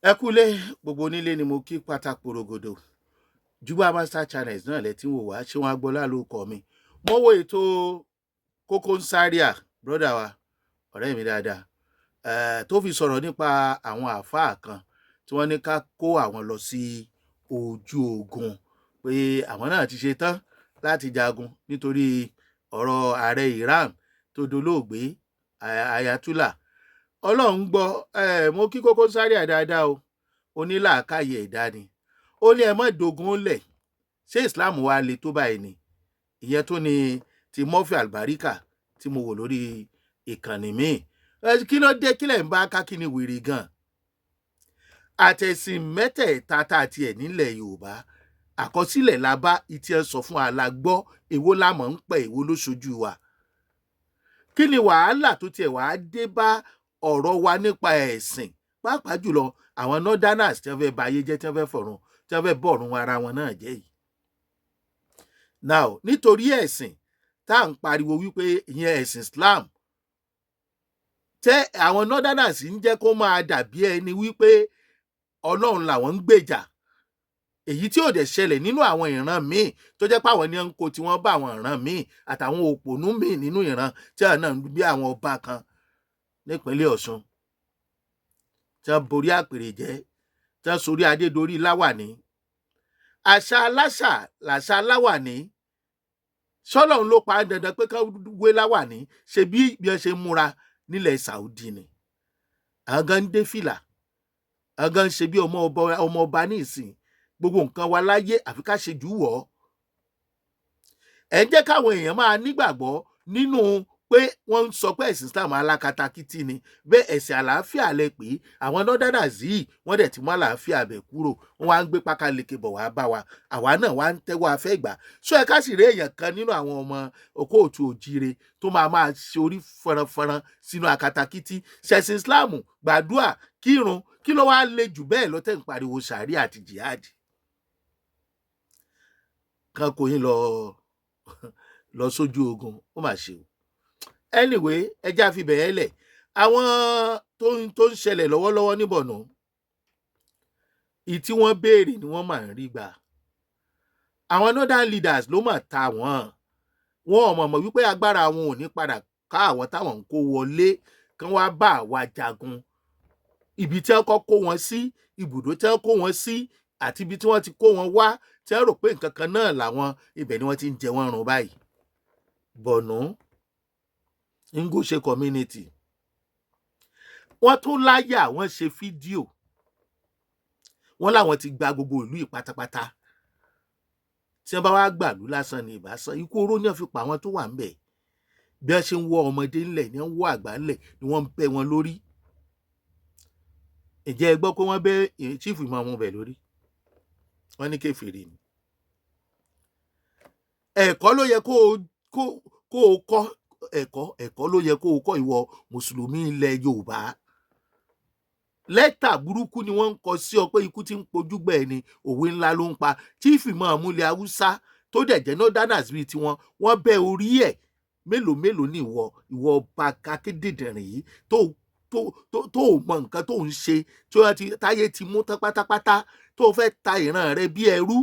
Ẹ kúlé gbogbo onílé ni mo kí pátá porogodo. Juba Master Channels náà lẹ tí ń wò wá ṣé wọn agbọ́lá ló kọ mi. Mo wo ètò Kókó ń Sáríà brọ́dà wa ọ̀rẹ́ mi dáadáa tó fi sọ̀rọ̀ nípa àwọn àáfàá kan tí wọ́n ní ká kó àwọn lọ sí ojú ogun pé àwọn náà ti ṣe tán láti jagun nítorí ọ̀rọ̀ ààrẹ Iran tó dolóògbé Ayatollah. Ọlọ́run gbọ́ mo kí Kókó ń Sáríà dáadáa o onílàákàyè ẹ̀dá ni ó ní ẹ mọ́ dogun lẹ̀ ṣé Islam wa le tó báyìí ni ìyẹn tó ni ti Murphy Albarika tí mo wò lórí ìkànnì míì kí ló dé kílẹ̀ ń bá kákíní wèrè gan àtẹ̀sìn mẹ́tẹ̀ẹ̀ta tá a tiẹ̀ nílẹ̀ Yorùbá àkọsílẹ̀ la bá ìtì ẹ̀ sọ fún alágbọ́ èwo lámọ̀ ń pẹ̀ èwo ló ṣojú wa kí ni wàhálà tó tiẹ̀ wàá dé bá ọ̀rọ̀ wa nípa ẹ̀sìn pàápàá jùlọ àwọn northerners tí wọ́n fẹ́ ba ayé jẹ́ tí wọ́n fẹ́ fọ̀run tí wọ́n fẹ́ bọ̀run ara wọn náà jẹ́ yìí. Now nítorí ẹ̀sìn tá à ń pariwo wípé ìyẹn ẹ̀sìn Islam tẹ́ àwọn northerners ń jẹ́ kó máa dàbí ẹni wípé Ọlọ́run làwọn ń gbèjà èyí tí ò dẹ̀ ṣẹlẹ̀ nínú àwọn ìran míì tó jẹ́ pé àwọn ní ń kó tí wọ́n bá àwọn ìran míì àtàwọn òpònú míì nínú ìran tí àwọn náà ń bí àwọn ọba kan nípínlẹ̀ Ọ̀ṣun tí wọ́n borí àpèrè jẹ́ tí wọ́n sorí adé dorí láwàní àṣà aláṣà làṣà láwàní ṣọ́lọ́run ló pa á dandan pé ká wé láwàní ṣe bí wọ́n ṣe múra nílẹ̀ Saudi ni àwọn gan ń dé fìlà àwọn gan ń ṣe bí ọmọ ọba ní ìsìn gbogbo nǹkan wa láyé àfi ká ṣe jù wọ́ ẹ̀ ń jẹ́ káwọn èèyàn máa nígbàgbọ́ nínú pé wọ́n ń sọ pé ẹ̀sìn Islam alákatakítí ni bẹ́ẹ̀ ẹ̀sìn àlàáfíà lẹ pé àwọn northerners yìí wọ́n dẹ̀ ti mú àlàáfíà bẹ̀ kúrò wọ́n wá ń gbé pákáleke bọ̀ wá bá wa àwa náà wá ń tẹ́wọ́ afẹ́ ìgbà sọ ẹ ká sì rí èèyàn kan nínú àwọn ọmọ Òkòtù Òjíire tó máa ṣe orí fọnrán sínú akatakítí ṣẹ̀sìn Islam gbàdúà kírun kí ló wá le jù bẹ́ẹ̀ lọ́tẹ̀ ń pariwo sàárì àti jihad kan kò yín lọ sójú ogun ó mà ṣe o anyway ẹja fi bẹ̀yẹ́ lẹ̀ àwọn tó ń ṣẹlẹ̀ lọ́wọ́lọ́wọ́ níbọ̀nà ìtí wọ́n béèrè ni wọ́n máa ń rí gbà àwọn northern leaders ló mà ta wọ́n ò mọ̀ wípé agbára wọn ò ní padà ká àwọn táwọn ń kó wọlé kán wá bá àwa jagun ibi tí wọ́n kó wọn sí ibùdó tí wọ́n kó wọn sí àti ibi tí wọ́n ti kó wọn wá tí wọ́n rò pé nǹkan kan náà làwọn ibẹ̀ ni wọ́n ti ń jẹ wọ́n run báyìí bọ̀nú Ngoshe community wọ́n tún láyà wọ́n ṣe fídíò wọ́n láwọn ti gba gbogbo ìlú yìí pátápátá tí wọ́n bá wá gbàlú lásán ní ìbásán ikú oró ní wọ́n fi pa àwọn tó wà ńbẹ̀ bí wọ́n ṣe ń wọ́ ọmọdé ńlẹ̀ ní wọ́n wọ́ àgbà ńlẹ̀ ni wọ́n ń bẹ́ wọn lórí ǹjẹ́ ẹ gbọ́ pé wọ́n bẹ́ chief imam bẹ̀ lórí wọ́n ní kèfèrí ni ẹ̀kọ́ ló yẹ kó o kọ́ ẹ̀kọ́ ló yẹ kó o kọ́ ìwọ mùsùlùmí ilẹ̀ Yorùbá lẹ́tà burúkú ni wọ́n ń kọ sí ọ pé ikú tí ń pojú gbẹ̀ ni òwe ńlá ló ń pa chief imam ilẹ̀ Haúsá tó dẹ̀ jẹ́ northerners bíi tiwọn wọ́n bẹ́ orí ẹ̀ mélòó ní ìwọ ọba akédèdèrìn yìí tó mọ nǹkan tó ń ṣe tí wọ́n ti táyé ti mú tán pátápátá tó fẹ́ ta ìran rẹ bí ẹrú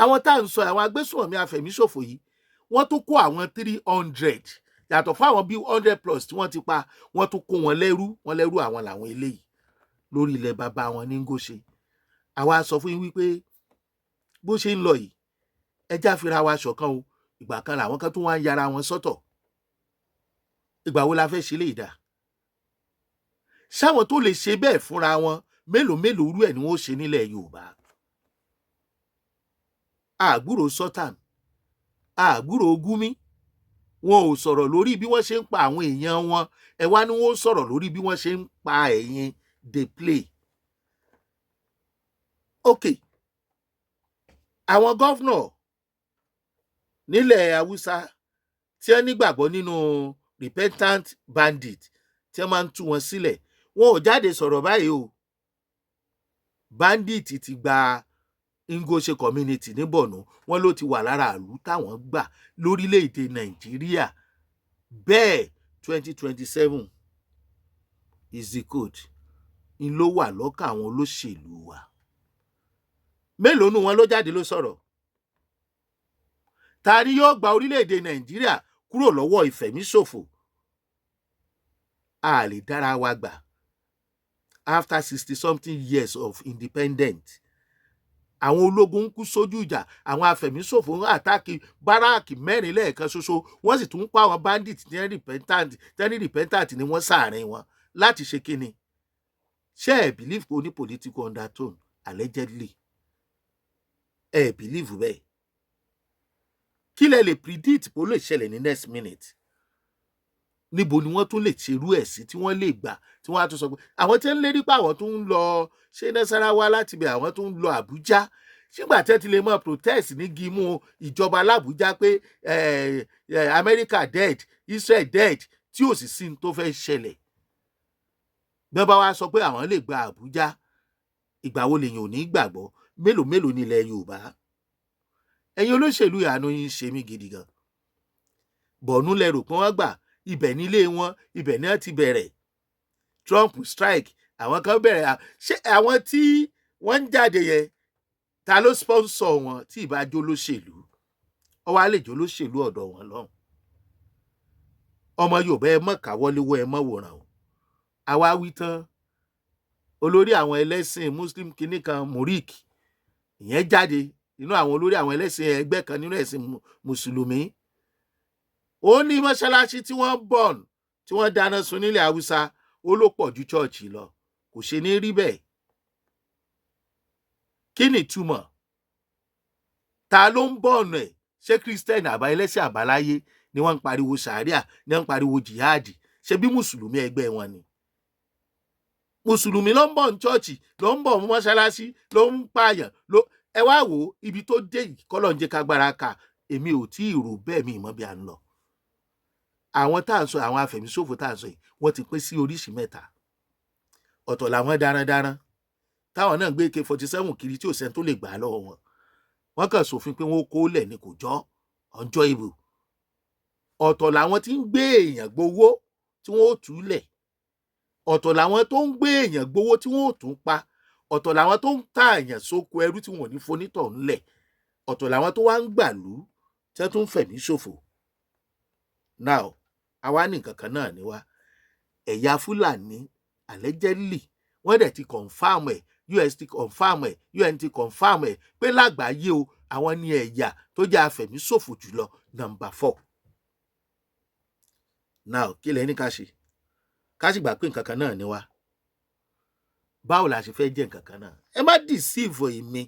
àwọn tá à ń sọ àwọn agbésùnmọ̀mí afẹ̀míṣòfò yìí wọ́n tún kó àwọn 300 yàtọ̀ fún àwọn bíi 100+ tí wọ́n ti pa wọ́n tún kó wọn lẹ́rú àwọn làwọn eléyìí lórí ilẹ̀ bàbá wọn ní Ngoshe àwa sọ fún yín wípé bó ṣe ń lọ yìí ẹjá fira wa ṣọ̀kan o ìgbà kan làwọn kan tún wá ń yára wọn sọ́tọ̀ ìgbà wo la fẹ́ ṣe lè dà ṣáwọn tó lè ṣe bẹ́ẹ̀ fúnra wọn mélòó rú ẹ̀ ni wọ́n ṣe nílẹ̀ Yorùbá àgbúrò Sultan àgbúrò Gumi wọn ò sọ̀rọ̀ lórí bí wọ́n ṣe ń pa àwọn èèyàn wọn ẹ wá ní wọ́n sọ̀rọ̀ lórí bí wọ́n ṣe ń pa Ẹ̀yin dey play ok àwọn gọ́fúnà nílẹ̀ Haúsá tí wọ́n nígbàgbọ́ nínú repentant bandit tí wọ́n máa ń tú wọn sílẹ̀ wọn ò jáde sọ̀rọ̀ báyìí o bandit ti gba Ngoshe community ní Borno wọn ló ti wà lára ìlú táwọn gbà lórílẹ̀‐èdè Nàìjíríà bẹ́ẹ̀ 2027 is the code ń ló wà lọ́kàn àwọn olóṣèlú wa. Mélòó nù wọn ló jáde ló sọ̀rọ̀? Ta ni yóò gba orílẹ̀-èdè Nàìjíríà kúrò lọ́wọ́ ìfẹ̀míṣòfò? A lè dára wa gbà after 60-something years of independence. Àwọn ológun ń kú sójú ìjà, àwọn afẹ̀míṣòfò ń àtáàkì báràkì 4 lẹ́ẹ̀kan ṣoṣo, wọ́n sì tún ń pa àwọn bandit tí ní repentant ni wọ́n sáàrin wọn láti ṣe kíni? Ṣé ẹ believe pé ó ní political undertone allegedly? Ẹ believe bẹ́ẹ̀? Kí lẹ lè predict pé ó lè ṣẹlẹ̀ ní next minute? Níbo ni wọ́n tún lè ṣerú ẹ̀ sí tí wọ́n lè gbà tí wọ́n á tún sọ pé àwọn tí ń lérí pé àwọn tún ń lọ ṣé Nasarawa láti bẹ̀ àwọn tún ń lọ Àbújá, ṣígbà tí ẹ ti lè mọ protest ní gímú ìjọba l'Àbújá pé America dead, Israel dead, tí ò sì sí ní tó fẹ́ ṣẹlẹ̀. Bí wọ́n bá wá sọ pé àwọn lè gba Àbújá, ìgbà wo lèyàn ò ní gbàgbọ́? Mélòó mélòó ní ilẹ̀ Yorùbá? Ẹ̀yin olóṣèlú àánú yín ṣe mí gidi gan. Bọ̀nú lẹ rò pé wọ́n gbà, ibẹ̀ nílé wọn, ibẹ̀ náà ti bẹ̀rẹ̀. Trump strike, àwọn kan bẹ̀rẹ̀. Ṣé àwọn tí wọ́n ń jáde yẹn, ta ló sponsor wọn tí ìbá jó lóṣèlú? Ó wá lè jó lóṣèlú ọ̀dọ̀ wọn lọ́hùn. Ọmọ Yorùbá ẹ mọ̀ káwọ́léwọ́ ẹ mọ̀ wòran o. Àwa wí tán, olórí àwọn ẹlẹ́sìn Muslim kìíní kan Murik, ìyẹn jáde nínú àwọn olórí àwọn ẹlẹ́sìn ẹgbẹ́ kan nínú ẹ̀sìn Mùsùlùmí. Ó ní mọ́ṣáláṣí tí wọ́n bọ̀n tí wọ́n dáná sun nílẹ̀ Haúsá ó ló pọ̀ ju chọ́ọ̀chì lọ. Kò ṣe ní rí bẹ́ẹ̀. Kí ni ìtumọ̀? Ta ló ń bọ̀nù ẹ̀? Ṣé Christian àbá ẹlẹ́sìn àbáláyé ni wọ́n ń pariwo sàríà, ni wọ́n ń pariwo jihadi? Ṣé bí Mùsùlùmí ẹgbẹ́ wọn ni? Mùsùlùmí ló ń bọ̀ ní chọ́ọ̀chì, ló ń bọ̀ mọ́ṣáláṣí, ló ń pààyàn. Ẹ wá wò ó, ibi tó dé yìí kọ́lọ̀ ń jẹ́ kágbára kà. Èmi ò tí ì rò bẹ́ẹ̀, mi ìmọ̀ bí a ń lọ. Àwọn tá à ń sọ, àwọn afẹ̀míṣòfò tá à ń sọ yìí, wọ́n ti pín sí oríṣi 3. Ọ̀tọ̀ làwọn darandaran táwọn náà gbé AK-47 kiri tí ò sẹ́ni tó lè gbà á lọ́wọ́ wọn. Wọ́n kàn sófin pé wọ́n kó lẹ̀ ní kò jọ́ ọjọ́ ìbò. Ọ̀tọ̀ làwọn tí ń gbé èèyàn gbowó tí wọ́n ó tú lẹ̀. Ọ̀tọ̀ làwọn tó ń gbé èèyàn gbowó tí wọ́n ó tún pa. Ọ̀tọ̀ làwọn tó ń ta èèyàn sóko ẹrú tí wọ́n ò ní fonítọ̀ ńlẹ̀. Ọ̀tọ̀ làwọn tó wá ń gbàlú tí wọ́n tún fẹ̀mí ṣòfò. Now, àwa ní nǹkan kan náà ni wá. Ẹ̀yà Fúlàní allegedly wọ́n dẹ̀ ti confam ẹ̀, US ti confam ẹ̀, UN ti confam ẹ̀ pé lágbàáyé o, àwọn ní ẹ̀yà tó jẹ́ afẹ̀míṣòfò jùlọ number 4. Now, kí lẹ ní ká ṣe? Ká sì gbà pé nǹkan kan náà ni wá. Báwo la ṣe fẹ́ jẹ́ nǹkan kan náà? Ẹ má deceive èmi.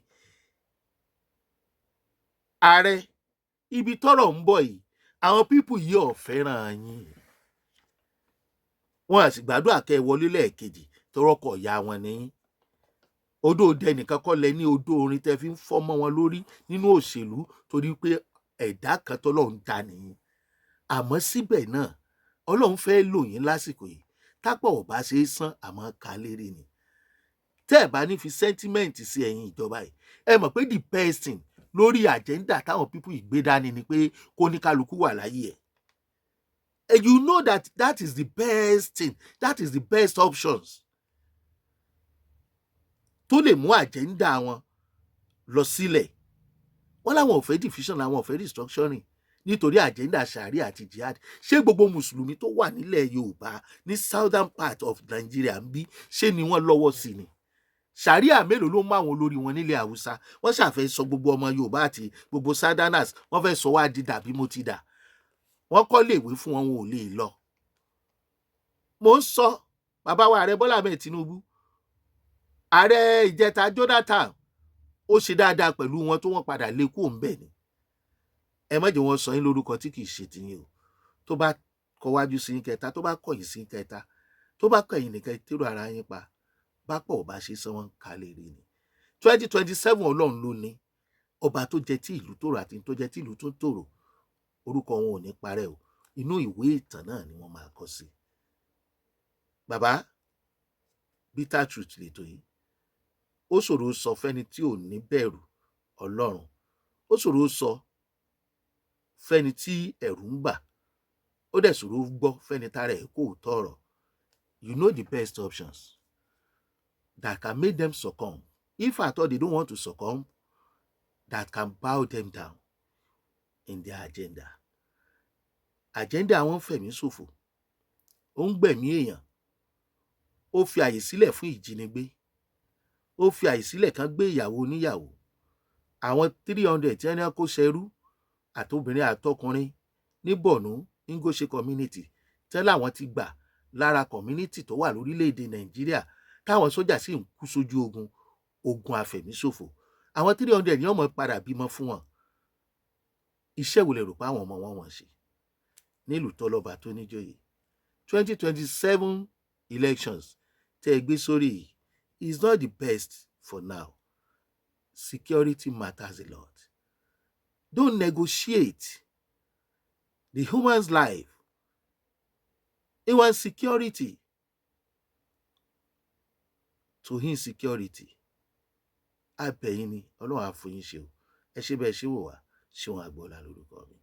Ààrẹ, ibi tọ́rọ̀ ń bọ̀ yìí, àwọn pípù yìí ò fẹ́ràn yín. Wọ́n á sì gbàdúrà kẹ́ ẹ wọlé lẹ́ẹ̀kejì tọrọkọ̀ ìyá wọn ní. Odó òde nìkan kọ́ lẹ ní odó orin tẹ́ fi ń fọ́ mọ́ wọn lórí nínú òṣèlú torí pé ẹ̀dá kan tọ́lọ́run dá nìyí. Àmọ́ síbẹ̀ náà, Ọlọ́run fẹ́ lò yín lásìkò yìí. Tápọ̀ ò bá ṣe é sán àmọ́ ká lérè ni. Tẹ́ ẹ̀ bá ní fi sentiment sí ẹ̀yin ìjọba yìí, ẹ mọ̀ pé the best thing lórí agenda táwọn pípù ìgbé dání ni pé kó ní kálukú wà láyé ẹ̀. And you know that is the best thing, that is the best options tó lè mú agenda wọn lọ sílẹ̀. Wọ́n láwọn ò fẹ́ division, àwọn ò fẹ́ restructuring nítorí agenda sharia àti jihad. Ṣé gbogbo mùsùlùmí tó wà nílẹ̀ Yorùbá ní southern part of Nigeria ń bí ṣé ni wọ́n lọ́wọ́ sí ni? Sharia mélòó ló mú àwọn olórí wọn nílẹ̀ Haúsá? Wọ́n ṣàfẹ́ sọ gbogbo ọmọ Yorùbá àti gbogbo Southerners, wọ́n fẹ́ sọ wá di dàbí mo ti dà. Wọ́n kọ́ lè wé fún wọn, wọn ò lè lọ. Mo ń sọ bàbá wa ààrẹ Bọ́lá Ahmed Tinubu, ààrẹ ìjẹta Jonathan, ó ṣe dáadáa pẹ̀lú wọn tó wọ́n padà lé kúrò ńbẹ̀ ni. Ẹ má jẹ́ wọ́n sọ yín lórúkọ tí kì í ṣe tiyín o. Tó bá kọwájú sí yín kẹta, tó bá kọ̀yìn sí yín kẹta, tó bá kọ̀yìn nìkan tèrò ara yín pa, bá pọ̀ ò bá ṣe sọ wọ́n ká lè rí ni. 2027 Ọlọ́run ló ní. Ọba tó jẹ tí ìlú tòrò àti tó jẹ tí ìlú tó tòrò, orúkọ wọn ò ní parẹ́ o. Inú ìwé ìtàn náà ni wọ́n máa kọ sí. Bàbá, bitter truth lètò yìí. Ó ṣòro sọ fẹ́ni tí ò ní bẹ̀rù Ọlọ́run. Ó ṣòro sọ fẹ́ni tí ẹ̀rù ń bà. Ó dẹ̀ ṣòro gbọ́ fẹ́ni tára ẹ̀ kò tọ̀rọ̀. You know the best options. that can make them succumb. If at all they don't want to succumb, that can bow them down in their agenda. Agenda àwọn fẹ̀mí ṣòfò, ó ń gbẹ̀mí èèyàn, ó fi àyè sílẹ̀ fún ìjínigbé, ó fi àyè sílẹ̀ kan gbé ìyàwó oníyàwó. Àwọn 300 tí wọ́n kó ṣẹrú àtobìnrin àtọkùnrin ní Borno Ngoshe community tẹ́lẹ̀ àwọn ti gbà lára community tó wà lórílẹ̀‐èdè Nàìjíríà táwọn sójà sì ń kú sójú ogun àfẹ̀míṣòfò. Àwọn 300 ni wọ́n mọ̀ padà bímọ fún wọn. Iṣẹ́ wo lẹ rò pé àwọn ọmọ wọn ṣe nílùú tọ́lọ́ba tó níjòyè? 2027 elections tẹ́ ẹ gbé sórí yìí is not the best for now. Security matters a lot. Don't negotiate the human's life. It was security to insecurity. Abẹ́yìn ni Ọlọ́run á fún yín ṣe o. Ẹ ṣe bẹ́ẹ̀ ṣe wò wá, Ṣeun Agboola lórúkọ mi.